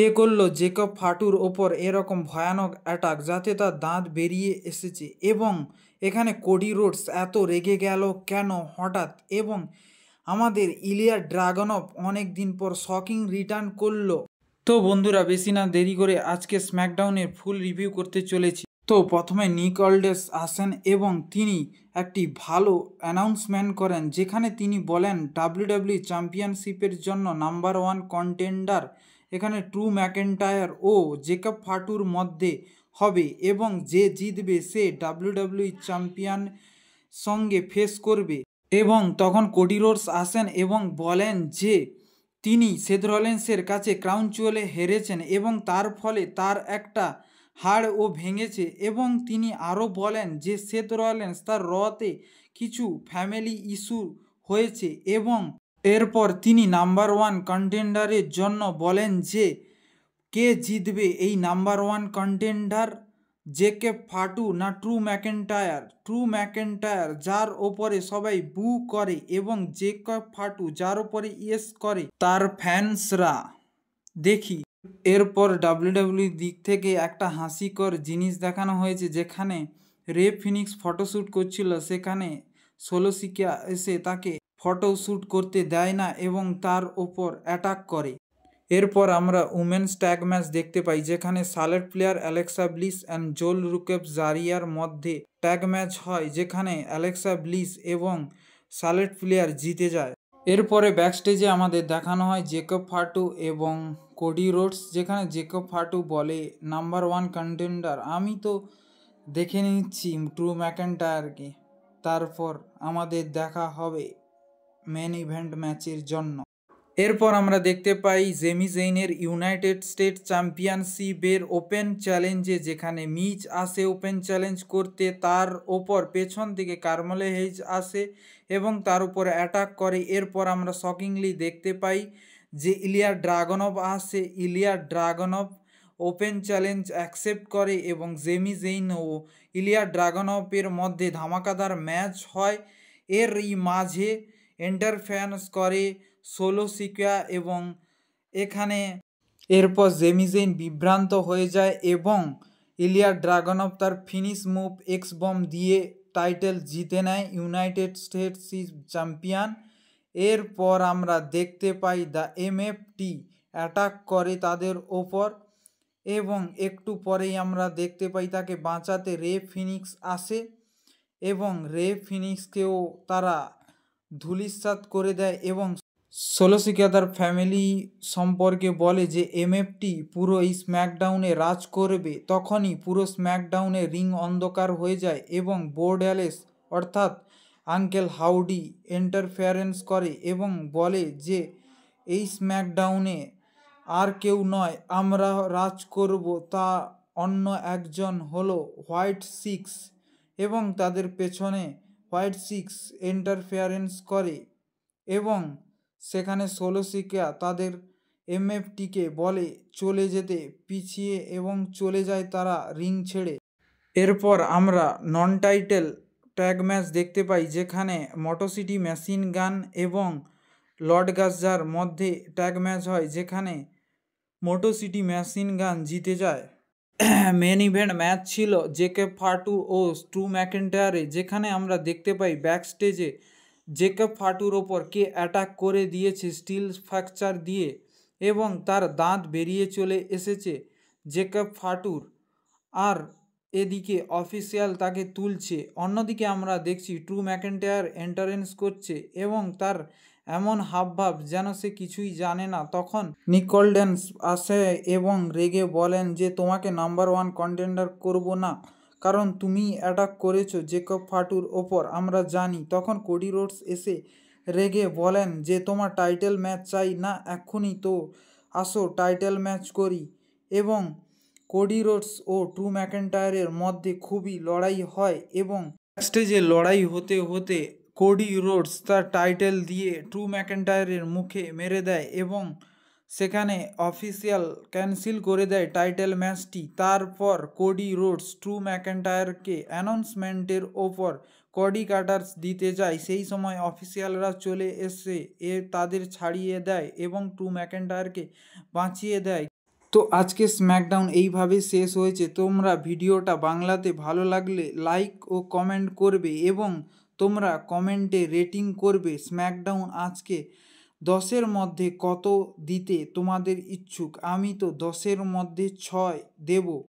কে করলো জেকব ফাটুর ওপর এরকম ভয়ানক অ্যাটাক যাতে তার দাঁত বেরিয়ে এসেছে, এবং এখানে কোডি রোডস এত রেগে গেল কেন হঠাৎ, এবং আমাদের ইলিয়া ড্রাগনভ অনেক দিন পর শকিং রিটার্ন করলো। তো বন্ধুরা, বেশি না দেরি করে আজকে স্ম্যাকডাউনের ফুল রিভিউ করতে চলেছি। তো প্রথমে নিক অলডেস আসেন এবং তিনি একটি ভালো অ্যানাউন্সমেন্ট করেন, যেখানে তিনি বলেন ডাব্লিউডাব্লিউ চ্যাম্পিয়নশিপের জন্য নাম্বার 1 কন্টেন্ডার এখানে ড্রু ম্যাকেন্টায়ার ও জেকব ফাটুর মধ্যে হবে, এবং যে জিতবে সে ডাব্লিউডাব্লিউ চ্যাম্পিয়ন সঙ্গে ফেস করবে। এবং তখন কোডি রোডস আসেন এবং বলেন যে তিনি সেথ রলিন্সের কাছে ক্রাউন জুয়েলে হেরেছেন এবং তার ফলে তার একটা হাড়ও ভেঙেছে, এবং তিনি আরও বলেন যে সেথ রলিন্স তার রতে কিছু ফ্যামিলি ইস্যু হয়েছে, এবং এরপর তিনি নাম্বার 1 কন্টেন্ডারের জন্য বলেন যে কে জিতবে এই নাম্বার 1 কন্টেন্ডার, জেকব ফাটু না ড্রু ম্যাকেন্টায়ার যার ওপরে সবাই বু করে এবং জেকব ফাটু যার ওপরে ইয়েস করে তার ফ্যান্সরা। দেখি এরপর ডাব্লিউডাব্লিউ দিক থেকে একটা হাসিকর জিনিস দেখানো হয়েছে, যেখানে রে ফিনিক্স ফটোশ্যুট করছিল, সেখানে সোলোসিকা এসে তাকে ফটোশ্যুট করতে দেয় না এবং তার ওপর অ্যাটাক করে। এরপর আমরা উমেন্স ট্যাগ ম্যাচ দেখতে পাই, যেখানে Charlotte Flair, Alexa Bliss and জোল রুকেব জারিয়ার মধ্যে ট্যাগ ম্যাচ হয়, যেখানে অ্যালেক্সা ব্লিস এবং শার্লেট ফ্লেয়ার জিতে যায়। এরপরে ব্যাকস্টেজে আমাদের দেখানো হয় জেকব ফাটু এবং কোডি রোডস, যেখানে জেকব ফাটু বলে নাম্বার 1 কন্টেন্ডার আমি তো দেখে নিচ্ছি ড্রু ম্যাকেন্টায়ারকে, তারপর আমাদের দেখা হবে মেন ইভেন্ট ম্যাচের জন্য। এরপর আমরা দেখতে পাই জেমি জেইনের ইউনাইটেড স্টেটস চ্যাম্পিয়নশিপের ওপেন চ্যালেঞ্জে, যেখানে মিজ আসে ওপেন চ্যালেঞ্জ করতে, তার ওপর পেছন থেকে কার্মেলো হেইজ আসে এবং তার উপর অ্যাটাক করে। এরপর আমরা শকিংলি দেখতে পাই যে ইলিয়া ড্রাগনভ আসে, ইলিয়া ড্রাগনভ ওপেন চ্যালেঞ্জ অ্যাকসেপ্ট করে এবং জেমি জেইন ও ইলিয়া ড্রাগনভের মধ্যে ধামাকাদার ম্যাচ হয়। এরই মাঝে ইন্টারফেয়ারেন্স করে সোলোসিকা, এবং এখানে এরপর জেমি জেইন বিভ্রান্ত হয়ে যায় এবং ইলিয়া ড্রাগনভ তার ফিনিশ মুভ এক্স বম দিয়ে টাইটেল জিতে নেয় ইউনাইটেড স্টেটস চ্যাম্পিয়ন। এরপর আমরা দেখতে পাই দ্য এমএফটি অ্যাটাক করে তাদের ওপর, এবং একটু পরেই আমরা দেখতে পাই তাকে বাঁচাতে রে ফিনিক্স আসে এবং রে ফিনিক্সকেও তারা ধূলিসাৎ করে দেয়, এবং সোলোসিকা তার ফ্যামিলি সম্পর্কে বলে যে এমএফটি পুরো এই স্ম্যাকডাউনে রাজ করবে। তখনই পুরো স্ম্যাকডাউনে রিং অন্ধকার হয়ে যায় এবং বোর্ডালেস অর্থাৎ আঙ্কেল হাউডি ইন্টারফেয়ারেন্স করে এবং বলে যে এই স্ম্যাকডাউনে আর কেউ নয়, আমরা রাজ করব, তা অন্য একজন হলো হোয়াইট সিক্স, এবং তাদের পেছনে হোয়াইট সিক্স ইন্টারফেয়ারেন্স করে এবং সেখানে সোলোসিকা তাদের এমএফটিকে বলে চলে যেতে পিছিয়ে এবং চলে যায় তারা রিং ছেড়ে। এরপর আমরা নন টাইটেল ট্যাগ ম্যাচ দেখতে পাই, যেখানে মোটরসিটি মেশিন গান এবং লর্ড গাজার মধ্যে ট্যাগ ম্যাচ হয়, যেখানে মোটরসিটি মেশিন গান জিতে যায়। মেন ইভেন্ট ম্যাচ ছিল জেকব ফাটু ও ড্রু ম্যাকেন্টায়ারে, যেখানে আমরা দেখতে পাই ব্যাকস্টেজে জেকব ফাটুর ওপর কে অ্যাটাক করে দিয়েছে স্টিল ফ্র্যাকচার দিয়ে এবং তার দাঁত বেরিয়ে চলে এসেছে জেকব ফাটুর, আর এদিকে অফিসিয়াল তাকে তুলছে। অন্যদিকে আমরা দেখছি ড্রু ম্যাকেন্টায়ার এন্টারেন্স করছে এবং তার এমন হাবভাব যেন সে কিছুই জানে না। তখন নিক অলডেস আসে এবং রেগে বলেন যে তোমাকে নাম্বার 1 কন্টেন্ডার করব না, কারণ তুমি অ্যাটাক করেছো জেকব ফাটুর ওপর, আমরা জানি। তখন কোডি রোডস এসে রেগে বলেন যে তোমার টাইটেল ম্যাচ চাই না এক্ষুনি, তো আসো টাইটেল ম্যাচ করি, এবং কোডি রোডস ও ড্রু ম্যাকেন্টায়ারের মধ্যে খুবই লড়াই হয় এবং স্টেজে লড়াই হতে হতে কোডি রোডস তার টাইটেল দিয়ে ড্রু ম্যাকেন্টায়ারের মুখে মেরে দেয় এবং সেখানে অফিসিয়াল ক্যান্সেল করে দেয় টাইটেল ম্যাচটি। তারপর কোডি রোডস ড্রু ম্যাকেন্টায়ারকে অ্যানাউন্সমেন্টের ওপর কডি কাটার্স দিতে যায়, সেই সময় অফিসিয়ালরা চলে এসে তাদের ছাড়িয়ে দেয় এবং ড্রু ম্যাকেন্টায়ারকে বাঁচিয়ে দেয়। তো আজকে স্ম্যাকডাউন এইভাবে শেষ হয়েছে। তোমরা ভিডিওটা বাংলাতে ভালো লাগলে লাইক ও কমেন্ট করবে এবং তোমরা কমেন্টে রেটিং করবে স্ম্যাকডাউন আজকে 10-এর মধ্যে কত দিতে তোমাদের ইচ্ছুক। আমি তো 10-এর মধ্যে 6 দেব।